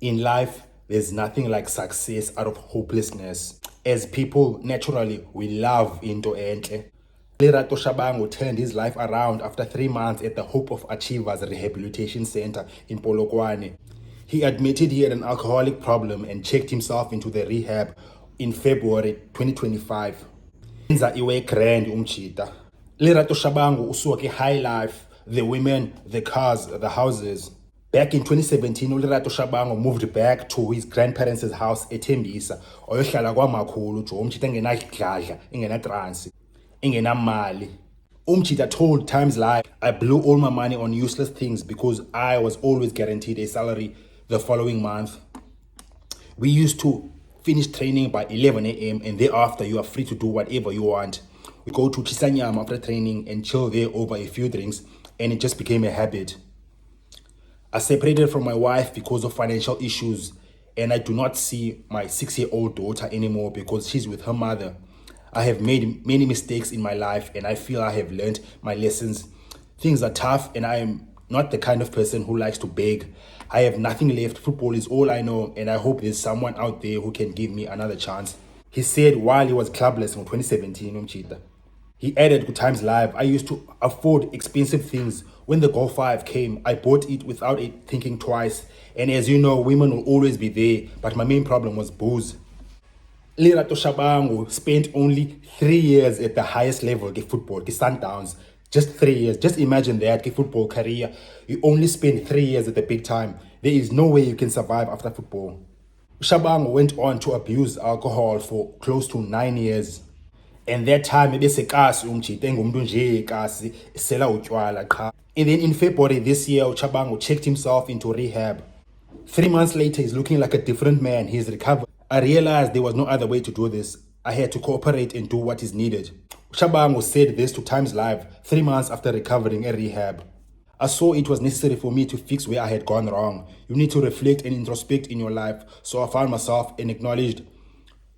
In life, there's nothing like success out of hopelessness. As people, naturally, we love into entle. Lerato Shabangu turned his life around after 3 months at the Hope of Achievers Rehabilitation Center in Polokwane. He admitted he had an alcoholic problem and checked himself into the rehab in February 2025. Enza iwe grand umchita. Lerato Shabangu usuke high life, the women, the cars, the houses. Back in 2017, uLerato Shabangu moved back to his grandparents' house eThembisa. Oyohlala kwamakhulu jo umchita engenadladla, engenatransi, engenamali. Umchita told Times Live, I blew all my money on useless things because I was always guaranteed a salary the following month. We used to finish training by 11 a.m. and thereafter you are free to do whatever you want. We go to Chisanyama after training and chill there over a few drinks, and it just became a habit. I separated from my wife because of financial issues, and I do not see my 6-year-old daughter anymore because she's with her mother. I have made many mistakes in my life, and I feel I have learned my lessons. Things are tough, and I am not the kind of person who likes to beg. I have nothing left. Football is all I know, and I hope there's someone out there who can give me another chance. He said while he was clubless in 2017, Umchita. He added to Times Live, I used to afford expensive things. When the Golf 5 came, I bought it without it thinking twice. And as you know, women will always be there, but my main problem was booze. Lerato Shabangu spent only 3 years at the highest level of football, the Sundowns. Just 3 years. Just imagine that football career. You only spend 3 years at the big time. There is no way you can survive after football. Shabangu went on to abuse alcohol for close to 9 years. And that time, maybe sekasi umchita engumuntu nje ekasi sela utywala qha. And then in February this year, Shabangu checked himself into rehab. 3 months later, he's looking like a different man. He's recovered. I realized there was no other way to do this. I had to cooperate and do what is needed. Shabangu said this to Times Live 3 months after recovering a rehab. I saw it was necessary for me to fix where I had gone wrong. You need to reflect and introspect in your life. So I found myself and acknowledged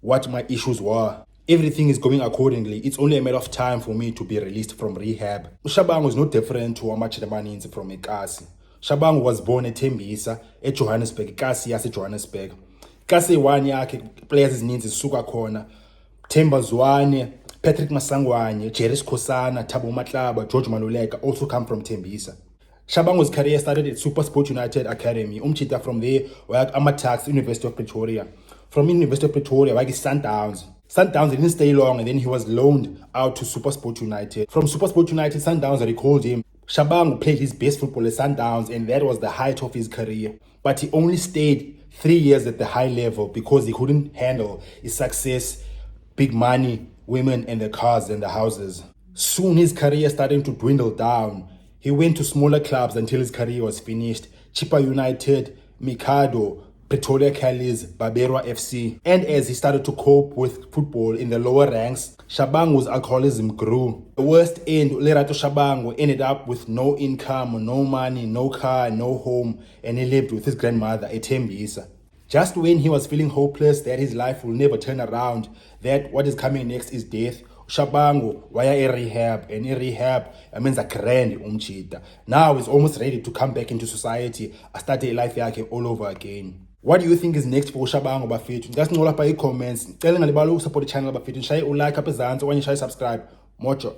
what my issues were. Everything is going accordingly. It's only a matter of time for me to be released from rehab. Shabangu is no different to Amachita Maninzi from Ekasi. Shabangu was born at Tembisa, at Johannesburg, Kasi yase Johannesburg. Kasi one yakhe players ezininzi zisuka khona. Themba Zwane, Patrick Masangwanye, Jerry Khosana, Thabo Matlaba, George Maluleka also come from Tembisa. Shabangu's career started at SuperSport United Academy. Umchita from there worked Amatax, University of Pretoria. From University of Pretoria, worked Sundowns. Sundowns didn't stay long, and then he was loaned out to SuperSport United. From SuperSport United, Sundowns recalled him. Shabangu played his best football at Sundowns, and that was the height of his career. But he only stayed 3 years at the high level because he couldn't handle his success, big money, women, and the cars and the houses. Soon his career started to dwindle down. He went to smaller clubs until his career was finished. Chippa United, Mikado, Pretoria Callies, Baberwa FC. And as he started to cope with football in the lower ranks, Shabangu's alcoholism grew. The worst end, Lerato Shabangu ended up with no income, no money, no car, no home, and he lived with his grandmother at Tembisa. Just when he was feeling hopeless that his life will never turn around, that what is coming next is death, Shabangu waya a rehab, and in rehab means a grand umchita. Now he's almost ready to come back into society, start a life yakhe all over again. What do you think is next for Shabangu bafethu? Just know lapha i comments. Cela ngalibala usupport the channel bafethu. Shaye ulike apha ezantsi okanye shaye subscribe. Mojo.